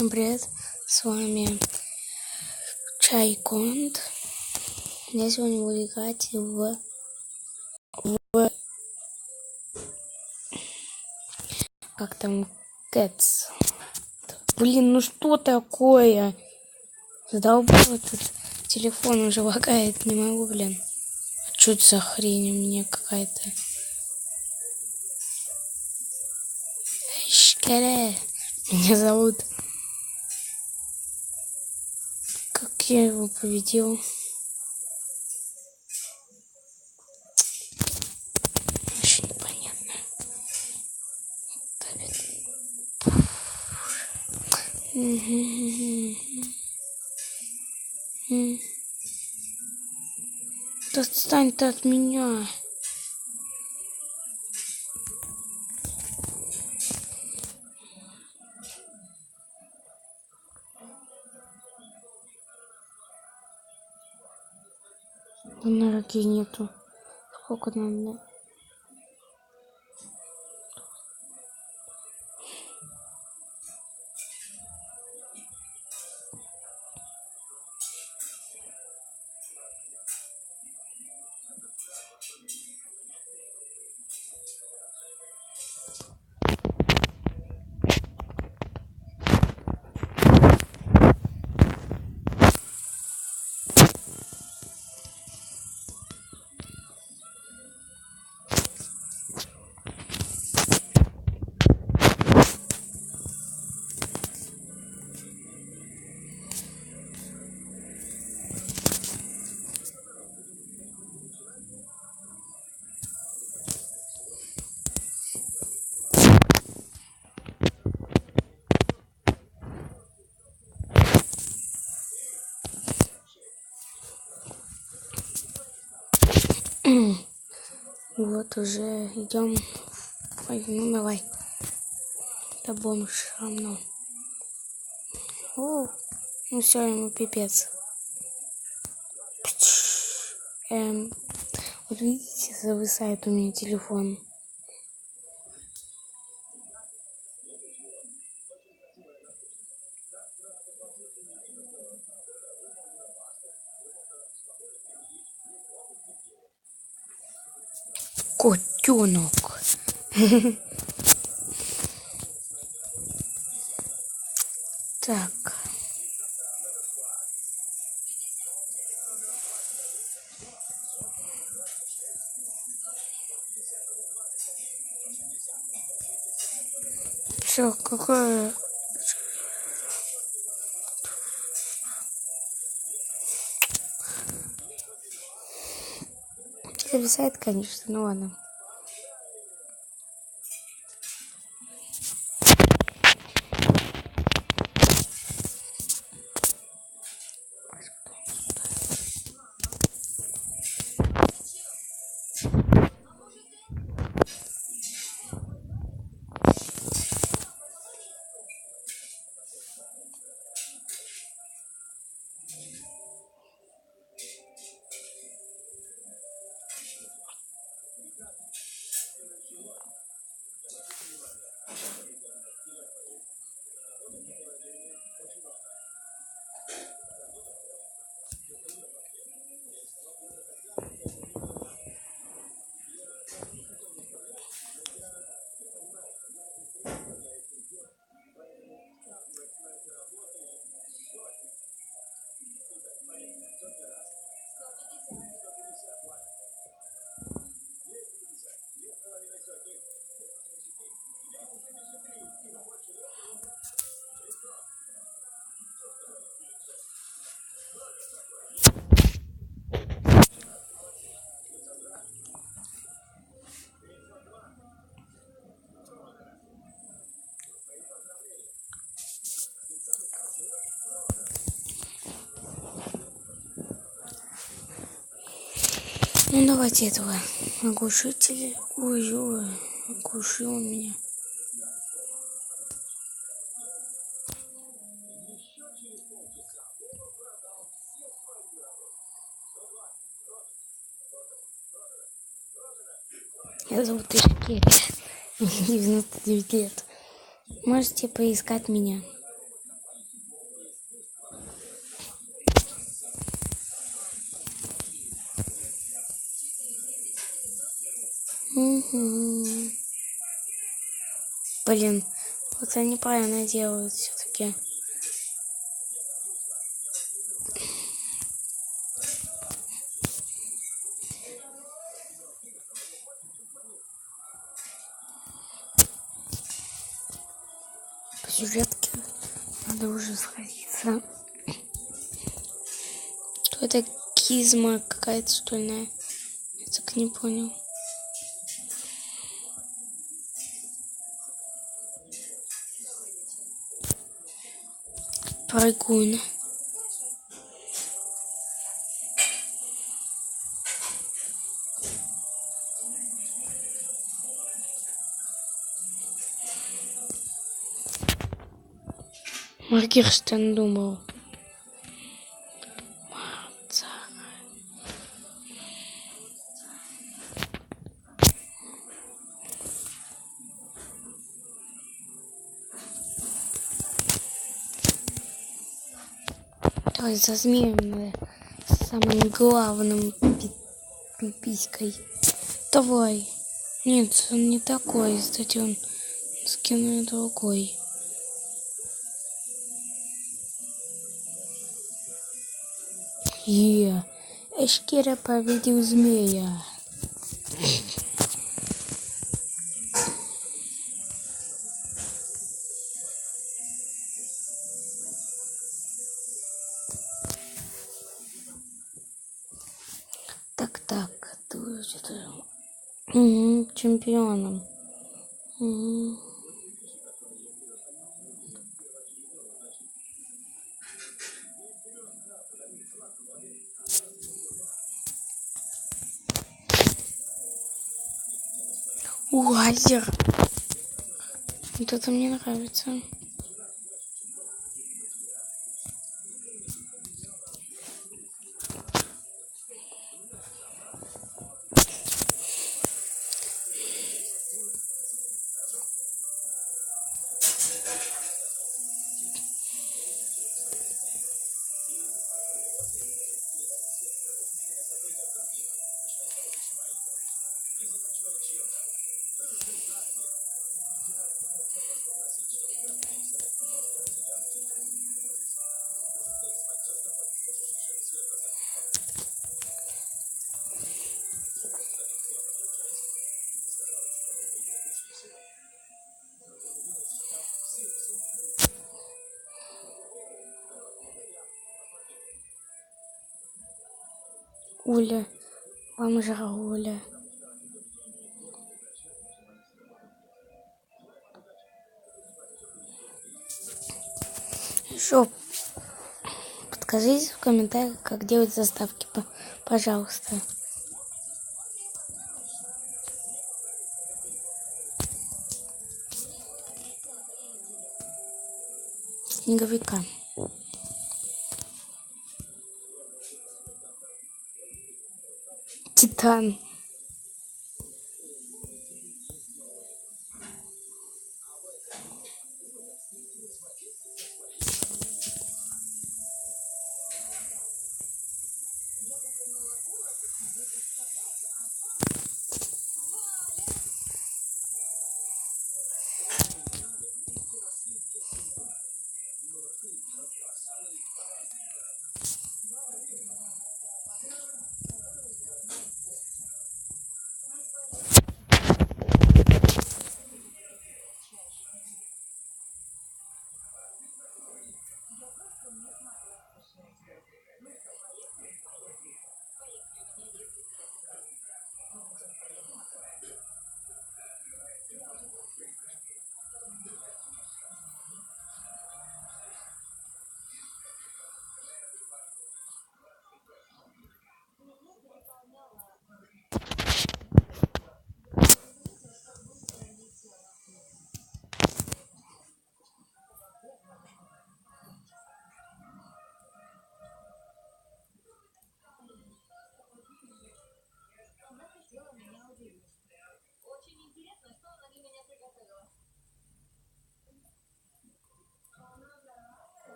Всем привет, с вами Чайконд. Я сегодня буду играть в как там, Cats. Блин, ну что такое? Задолбал этот телефон, уже лагает, не могу, блин. Что это за хрень у меня какая-то? Шкере. Меня зовут. Как я его победил? Вообще непонятно. Да отстань ты от меня. Энергии нету. Сколько надо? Вот уже идем. Ой, ну давай. Это бомж равно. О, ну все, ему пипец. Вот видите, зависает у меня телефон. Котенок. Так. Все, какое... Зависает, конечно, ну ладно. Ну давайте этого оглушителя. Ой-ой, оглушил он меня. Я зовут Ишкет. Мне 99 лет. Можете поискать меня. Угу. Блин, вот они правильно делают все-таки. По сюжетке надо уже сходиться. Что это, кизма какая-то стольная? Я так не понял. Прыгун. Моргенштерн думал. Давай за змеем, самым главным пиписькой. Давай. Нет, он не такой. Кстати, он скинул другой. Эшкира победил змея. Так, ты что-то... чемпионом. Лазер. Вот это мне нравится. Уля. Бомжа Уля. Еще подскажите в комментариях, как делать заставки, пожалуйста. Снеговика. Титан.